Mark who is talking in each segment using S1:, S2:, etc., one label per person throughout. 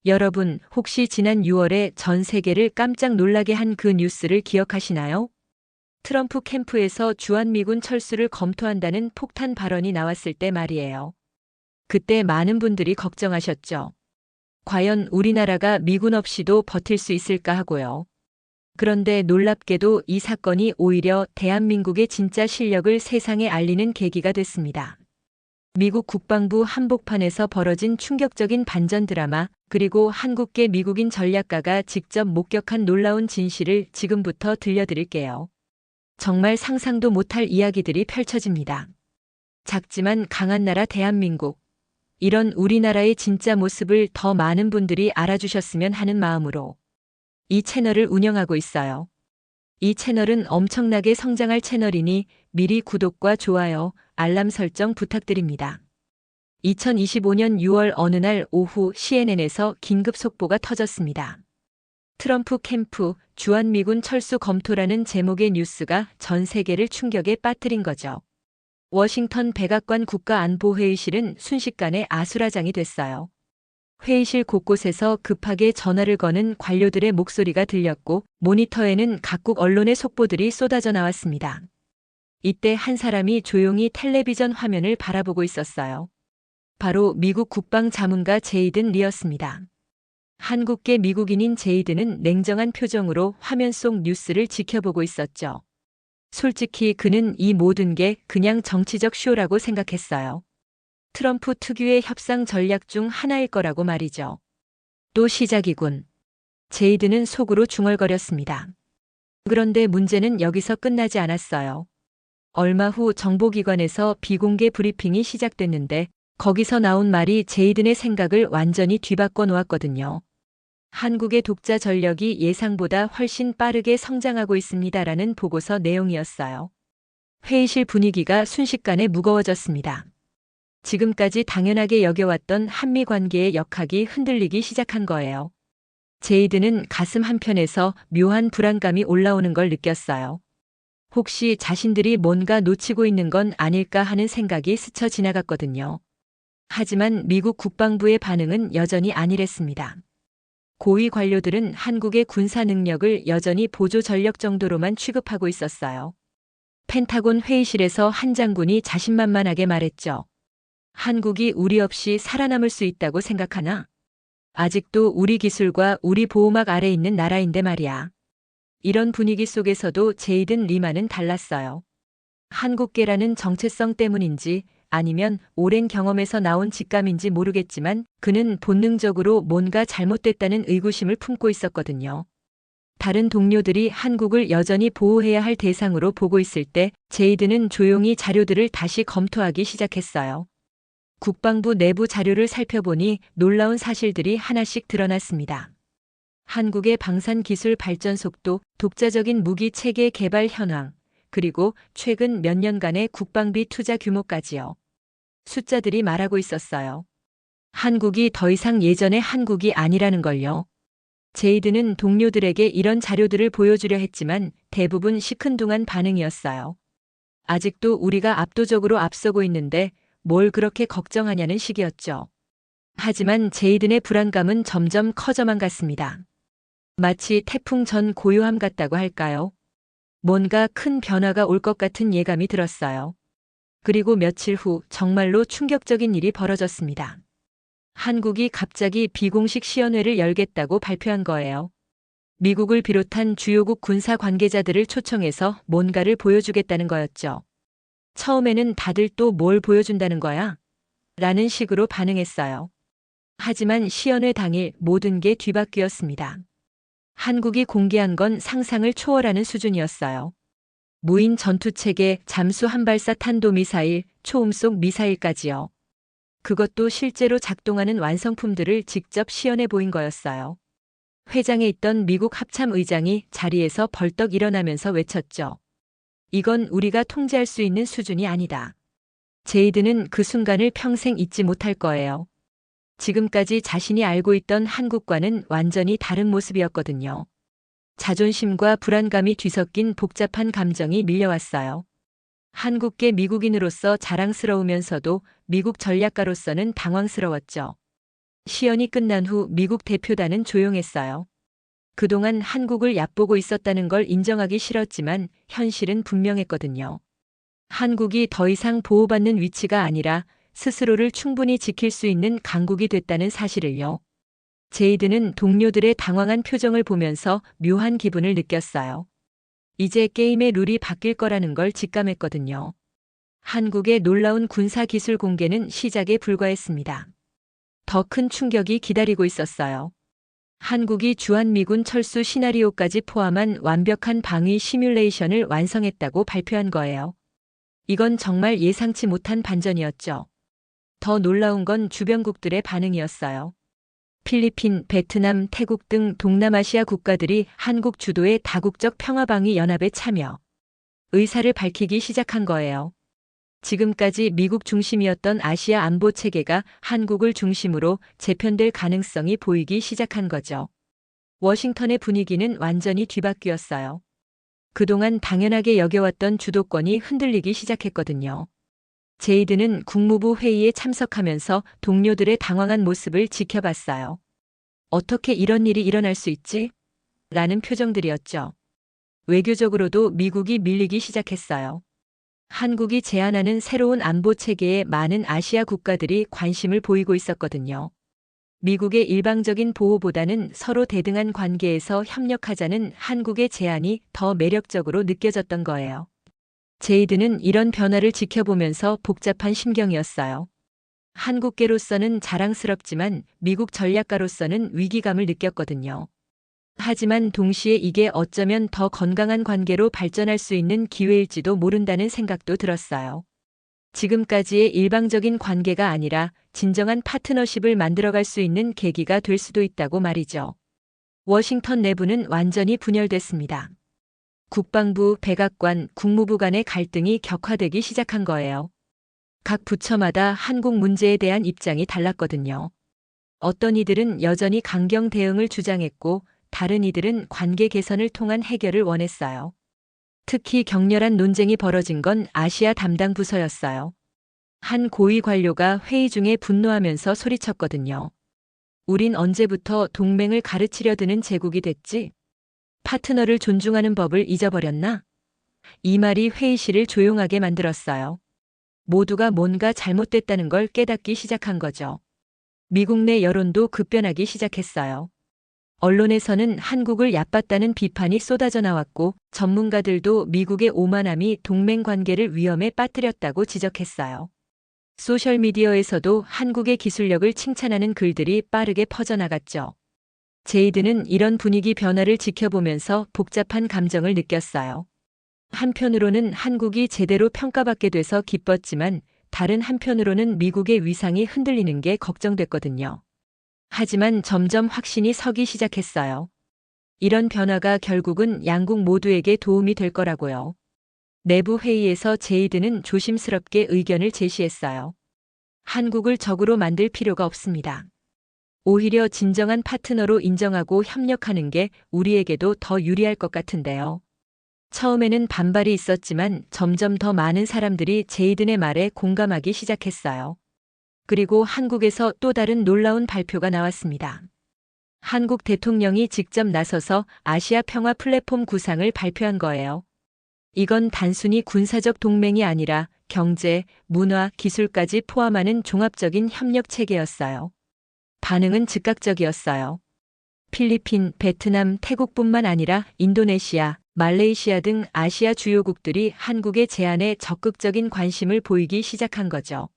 S1: 여러분, 혹시 지난 6월에 전 세계를 깜짝 놀라게 한 그 뉴스를 기억하시나요? 트럼프 캠프에서 주한미군 철수를 검토한다는 폭탄 발언이 나왔을 때 말이에요. 그때 많은 분들이 걱정하셨죠. 과연 우리나라가 미군 없이도 버틸 수 있을까 하고요. 그런데 놀랍게도 이 사건이 오히려 대한민국의 진짜 실력을 세상에 알리는 계기가 됐습니다. 미국 국방부 한복판에서 벌어진 충격적인 반전 드라마, 그리고 한국계 미국인 전략가가 직접 목격한 놀라운 진실을 지금부터 들려드릴게요. 정말 상상도 못할 이야기들이 펼쳐집니다. 작지만 강한 나라 대한민국. 이런 우리나라의 진짜 모습을 더 많은 분들이 알아주셨으면 하는 마음으로 이 채널을 운영하고 있어요. 이 채널은 엄청나게 성장할 채널이니 미리 구독과 좋아요, 알람 설정 부탁드립니다. 2025년 6월 어느 날 오후 CNN에서 긴급 속보가 터졌습니다. 트럼프 캠프 주한미군 철수 검토라는 제목의 뉴스가 전 세계를 충격에 빠뜨린 거죠. 워싱턴 백악관 국가안보회의실은 순식간에 아수라장이 됐어요. 회의실 곳곳에서 급하게 전화를 거는 관료들의 목소리가 들렸고 모니터에는 각국 언론의 속보들이 쏟아져 나왔습니다. 이때 한 사람이 조용히 텔레비전 화면을 바라보고 있었어요. 바로 미국 국방자문가 제이든 리였습니다. 한국계 미국인인 제이든은 냉정한 표정으로 화면 속 뉴스를 지켜보고 있었죠. 솔직히 그는 이 모든 게 그냥 정치적 쇼라고 생각했어요. 트럼프 특유의 협상 전략 중 하나일 거라고 말이죠. 또 시작이군. 제이든은 속으로 중얼거렸습니다. 그런데 문제는 여기서 끝나지 않았어요. 얼마 후 정보기관에서 비공개 브리핑이 시작됐는데 거기서 나온 말이 제이든의 생각을 완전히 뒤바꿔 놓았거든요. 한국의 독자 전력이 예상보다 훨씬 빠르게 성장하고 있습니다라는 보고서 내용이었어요. 회의실 분위기가 순식간에 무거워졌습니다. 지금까지 당연하게 여겨왔던 한미 관계의 역학이 흔들리기 시작한 거예요. 제이든은 가슴 한편에서 묘한 불안감이 올라오는 걸 느꼈어요. 혹시 자신들이 뭔가 놓치고 있는 건 아닐까 하는 생각이 스쳐 지나갔거든요. 하지만 미국 국방부의 반응은 여전히 아니랬습니다. 고위 관료들은 한국의 군사 능력을 여전히 보조 전력 정도로만 취급하고 있었어요. 펜타곤 회의실에서 한 장군이 자신만만하게 말했죠. 한국이 우리 없이 살아남을 수 있다고 생각하나? 아직도 우리 기술과 우리 보호막 아래 있는 나라인데 말이야. 이런 분위기 속에서도 제이든 리만은 달랐어요. 한국계라는 정체성 때문인지 아니면 오랜 경험에서 나온 직감인지 모르겠지만 그는 본능적으로 뭔가 잘못됐다는 의구심을 품고 있었거든요. 다른 동료들이 한국을 여전히 보호해야 할 대상으로 보고 있을 때 제이든은 조용히 자료들을 다시 검토하기 시작했어요. 국방부 내부 자료를 살펴보니 놀라운 사실들이 하나씩 드러났습니다. 한국의 방산 기술 발전 속도, 독자적인 무기 체계 개발 현황, 그리고 최근 몇 년간의 국방비 투자 규모까지요. 숫자들이 말하고 있었어요. 한국이 더 이상 예전의 한국이 아니라는 걸요. 제이든은 동료들에게 이런 자료들을 보여주려 했지만 대부분 시큰둥한 반응이었어요. 아직도 우리가 압도적으로 앞서고 있는데 뭘 그렇게 걱정하냐는 식이었죠. 하지만 제이든의 불안감은 점점 커져만 갔습니다. 마치 태풍 전 고요함 같다고 할까요? 뭔가 큰 변화가 올 것 같은 예감이 들었어요. 그리고 며칠 후 정말로 충격적인 일이 벌어졌습니다. 한국이 갑자기 비공식 시연회를 열겠다고 발표한 거예요. 미국을 비롯한 주요국 군사 관계자들을 초청해서 뭔가를 보여주겠다는 거였죠. 처음에는 다들 또 뭘 보여준다는 거야? 라는 식으로 반응했어요. 하지만 시연회 당일 모든 게 뒤바뀌었습니다. 한국이 공개한 건 상상을 초월하는 수준이었어요. 무인 전투체계, 잠수 한발사 탄도미사일, 초음속 미사일까지요. 그것도 실제로 작동하는 완성품들을 직접 시연해 보인 거였어요. 회장에 있던 미국 합참 의장이 자리에서 벌떡 일어나면서 외쳤죠. 이건 우리가 통제할 수 있는 수준이 아니다. 제이든은 그 순간을 평생 잊지 못할 거예요. 지금까지 자신이 알고 있던 한국과는 완전히 다른 모습이었거든요. 자존심과 불안감이 뒤섞인 복잡한 감정이 밀려왔어요. 한국계 미국인으로서 자랑스러우면서도 미국 전략가로서는 당황스러웠죠. 시연이 끝난 후 미국 대표단은 조용했어요. 그동안 한국을 얕보고 있었다는 걸 인정하기 싫었지만 현실은 분명했거든요. 한국이 더 이상 보호받는 위치가 아니라 스스로를 충분히 지킬 수 있는 강국이 됐다는 사실을요. 제이드는 동료들의 당황한 표정을 보면서 묘한 기분을 느꼈어요. 이제 게임의 룰이 바뀔 거라는 걸 직감했거든요. 한국의 놀라운 군사기술 공개는 시작에 불과했습니다. 더 큰 충격이 기다리고 있었어요. 한국이 주한미군 철수 시나리오까지 포함한 완벽한 방위 시뮬레이션을 완성했다고 발표한 거예요. 이건 정말 예상치 못한 반전이었죠. 더 놀라운 건 주변국들의 반응이었어요. 필리핀, 베트남, 태국 등 동남아시아 국가들이 한국 주도의 다국적 평화방위 연합에 참여, 의사를 밝히기 시작한 거예요. 지금까지 미국 중심이었던 아시아 안보 체계가 한국을 중심으로 재편될 가능성이 보이기 시작한 거죠. 워싱턴의 분위기는 완전히 뒤바뀌었어요. 그동안 당연하게 여겨왔던 주도권이 흔들리기 시작했거든요. 제이드는 국무부 회의에 참석하면서 동료들의 당황한 모습을 지켜봤어요. 어떻게 이런 일이 일어날 수 있지? 라는 표정들이었죠. 외교적으로도 미국이 밀리기 시작했어요. 한국이 제안하는 새로운 안보 체계에 많은 아시아 국가들이 관심을 보이고 있었거든요. 미국의 일방적인 보호보다는 서로 대등한 관계에서 협력하자는 한국의 제안이 더 매력적으로 느껴졌던 거예요. 제이드는 이런 변화를 지켜보면서 복잡한 심경이었어요. 한국계로서는 자랑스럽지만 미국 전략가로서는 위기감을 느꼈거든요. 하지만 동시에 이게 어쩌면 더 건강한 관계로 발전할 수 있는 기회일지도 모른다는 생각도 들었어요. 지금까지의 일방적인 관계가 아니라 진정한 파트너십을 만들어갈 수 있는 계기가 될 수도 있다고 말이죠. 워싱턴 내부는 완전히 분열됐습니다. 국방부, 백악관, 국무부 간의 갈등이 격화되기 시작한 거예요. 각 부처마다 한국 문제에 대한 입장이 달랐거든요. 어떤 이들은 여전히 강경 대응을 주장했고 다른 이들은 관계 개선을 통한 해결을 원했어요. 특히 격렬한 논쟁이 벌어진 건 아시아 담당 부서였어요. 한 고위 관료가 회의 중에 분노하면서 소리쳤거든요. 우린 언제부터 동맹을 가르치려 드는 제국이 됐지? 파트너를 존중하는 법을 잊어버렸나? 이 말이 회의실을 조용하게 만들었어요. 모두가 뭔가 잘못됐다는 걸 깨닫기 시작한 거죠. 미국 내 여론도 급변하기 시작했어요. 언론에서는 한국을 얕봤다는 비판이 쏟아져 나왔고 전문가들도 미국의 오만함이 동맹 관계를 위험에 빠뜨렸다고 지적했어요. 소셜미디어에서도 한국의 기술력을 칭찬하는 글들이 빠르게 퍼져나갔죠. 제이드는 이런 분위기 변화를 지켜보면서 복잡한 감정을 느꼈어요. 한편으로는 한국이 제대로 평가받게 돼서 기뻤지만 다른 한편으로는 미국의 위상이 흔들리는 게 걱정됐거든요. 하지만 점점 확신이 서기 시작했어요. 이런 변화가 결국은 양국 모두에게 도움이 될 거라고요. 내부 회의에서 제이드는 조심스럽게 의견을 제시했어요. 한국을 적으로 만들 필요가 없습니다. 오히려 진정한 파트너로 인정하고 협력하는 게 우리에게도 더 유리할 것 같은데요. 처음에는 반발이 있었지만 점점 더 많은 사람들이 제이든의 말에 공감하기 시작했어요. 그리고 한국에서 또 다른 놀라운 발표가 나왔습니다. 한국 대통령이 직접 나서서 아시아 평화 플랫폼 구상을 발표한 거예요. 이건 단순히 군사적 동맹이 아니라 경제, 문화, 기술까지 포함하는 종합적인 협력 체계였어요. 반응은 즉각적이었어요. 필리핀, 베트남, 태국뿐만 아니라 인도네시아, 말레이시아 등 아시아 주요국들이 한국의 제안에 적극적인 관심을 보이기 시작한 거죠.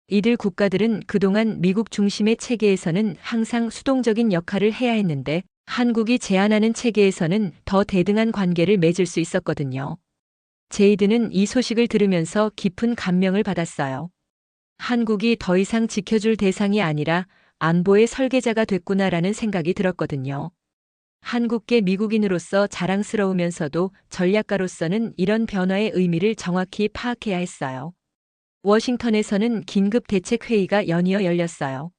S1: 이들 국가들은 그동안 미국 중심의 체계에서는 항상 수동적인 역할을 해야 했는데 한국이 제안하는 체계에서는 더 대등한 관계를 맺을 수 있었거든요. 제이드는 이 소식을 들으면서 깊은 감명을 받았어요. 한국이 더 이상 지켜줄 대상이 아니라 안보의 설계자가 됐구나라는 생각이 들었거든요. 한국계 미국인으로서 자랑스러우면서도 전략가로서는 이런 변화의 의미를 정확히 파악해야 했어요. 워싱턴에서는 긴급 대책회의가 연이어 열렸어요.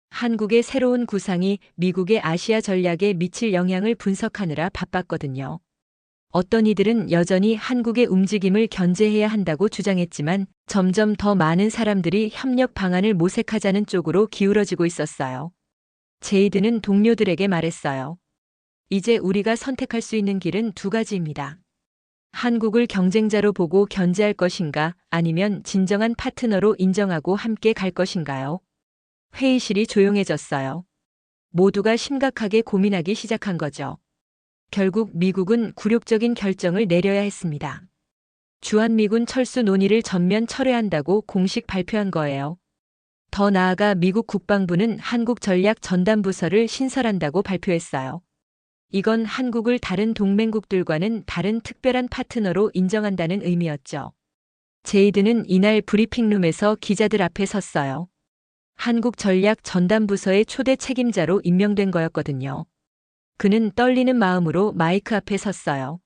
S1: 한국의 새로운 구상이 미국의 아시아 전략에 미칠 영향을 분석하느라 바빴거든요. 어떤 이들은 여전히 한국의 움직임을 견제해야 한다고 주장했지만 점점 더 많은 사람들이 협력 방안을 모색하자는 쪽으로 기울어지고 있었어요. 제이드는 동료들에게 말했어요. 이제 우리가 선택할 수 있는 길은 두 가지입니다. 한국을 경쟁자로 보고 견제할 것인가, 아니면 진정한 파트너로 인정하고 함께 갈 것인가요? 회의실이 조용해졌어요. 모두가 심각하게 고민하기 시작한 거죠. 결국 미국은 굴욕적인 결정을 내려야 했습니다. 주한미군 철수 논의를 전면 철회한다고 공식 발표한 거예요. 더 나아가 미국 국방부는 한국전략전담부서를 신설한다고 발표했어요. 이건 한국을 다른 동맹국들과는 다른 특별한 파트너로 인정한다는 의미였죠. 제이드는 이날 브리핑룸에서 기자들 앞에 섰어요. 한국전략전담부서의 초대 책임자로 임명된 거였거든요. 그는 떨리는 마음으로 마이크 앞에 섰어요.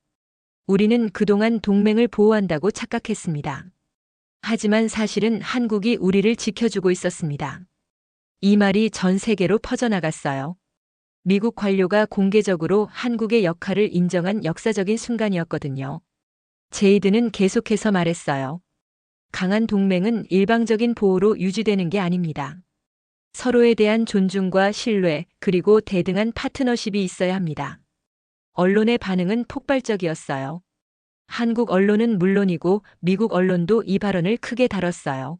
S1: 우리는 그동안 동맹을 보호한다고 착각했습니다. 하지만 사실은 한국이 우리를 지켜주고 있었습니다. 이 말이 전 세계로 퍼져나갔어요. 미국 관료가 공개적으로 한국의 역할을 인정한 역사적인 순간이었거든요. 제이드는 계속해서 말했어요. 강한 동맹은 일방적인 보호로 유지되는 게 아닙니다. 서로에 대한 존중과 신뢰, 그리고 대등한 파트너십이 있어야 합니다. 언론의 반응은 폭발적이었어요. 한국 언론은 물론이고 미국 언론도 이 발언을 크게 다뤘어요.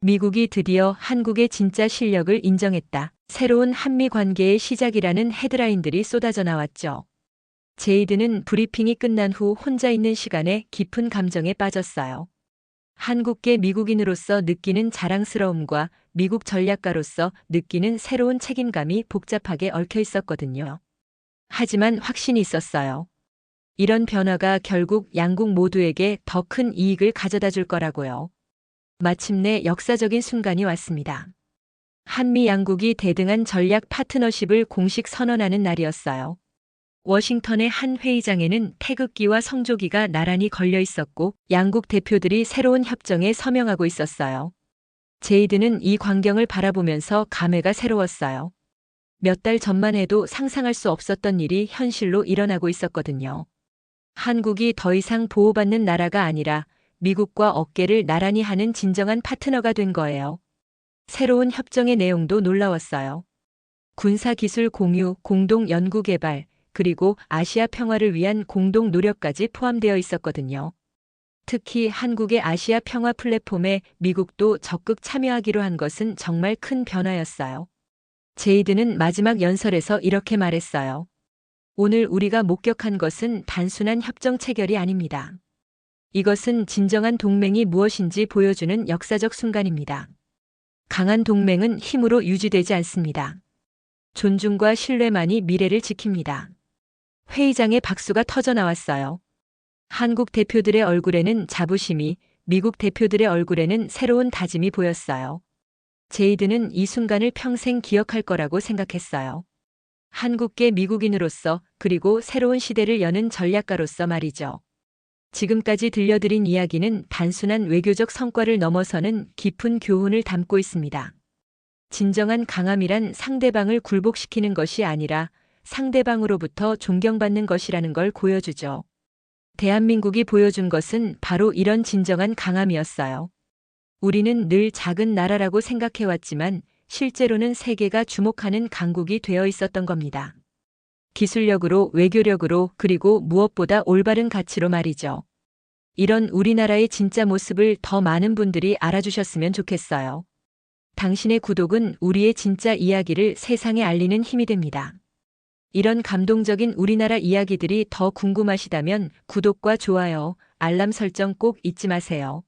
S1: 미국이 드디어 한국의 진짜 실력을 인정했다. 새로운 한미 관계의 시작이라는 헤드라인들이 쏟아져 나왔죠. 제이드는 브리핑이 끝난 후 혼자 있는 시간에 깊은 감정에 빠졌어요. 한국계 미국인으로서 느끼는 자랑스러움과 미국 전략가로서 느끼는 새로운 책임감이 복잡하게 얽혀 있었거든요. 하지만 확신이 있었어요. 이런 변화가 결국 양국 모두에게 더 큰 이익을 가져다 줄 거라고요. 마침내 역사적인 순간이 왔습니다. 한미 양국이 대등한 전략 파트너십을 공식 선언하는 날이었어요. 워싱턴의 한 회의장에는 태극기와 성조기가 나란히 걸려 있었고 양국 대표들이 새로운 협정에 서명하고 있었어요. 제이드는 이 광경을 바라보면서 감회가 새로웠어요. 몇 달 전만 해도 상상할 수 없었던 일이 현실로 일어나고 있었거든요. 한국이 더 이상 보호받는 나라가 아니라 미국과 어깨를 나란히 하는 진정한 파트너가 된 거예요. 새로운 협정의 내용도 놀라웠어요. 군사기술 공유, 공동 연구개발, 그리고 아시아 평화를 위한 공동 노력까지 포함되어 있었거든요. 특히 한국의 아시아 평화 플랫폼에 미국도 적극 참여하기로 한 것은 정말 큰 변화였어요. 제이드는 마지막 연설에서 이렇게 말했어요. 오늘 우리가 목격한 것은 단순한 협정 체결이 아닙니다. 이것은 진정한 동맹이 무엇인지 보여주는 역사적 순간입니다. 강한 동맹은 힘으로 유지되지 않습니다. 존중과 신뢰만이 미래를 지킵니다. 회의장에 박수가 터져 나왔어요. 한국 대표들의 얼굴에는 자부심이, 미국 대표들의 얼굴에는 새로운 다짐이 보였어요. 제이드는 이 순간을 평생 기억할 거라고 생각했어요. 한국계 미국인으로서, 그리고 새로운 시대를 여는 전략가로서 말이죠. 지금까지 들려드린 이야기는 단순한 외교적 성과를 넘어서는 깊은 교훈을 담고 있습니다. 진정한 강함이란 상대방을 굴복시키는 것이 아니라 상대방으로부터 존경받는 것이라는 걸 보여주죠. 대한민국이 보여준 것은 바로 이런 진정한 강함이었어요. 우리는 늘 작은 나라라고 생각해왔지만 실제로는 세계가 주목하는 강국이 되어 있었던 겁니다. 기술력으로, 외교력으로, 그리고 무엇보다 올바른 가치로 말이죠. 이런 우리나라의 진짜 모습을 더 많은 분들이 알아주셨으면 좋겠어요. 당신의 구독은 우리의 진짜 이야기를 세상에 알리는 힘이 됩니다. 이런 감동적인 우리나라 이야기들이 더 궁금하시다면 구독과 좋아요, 알람 설정 꼭 잊지 마세요.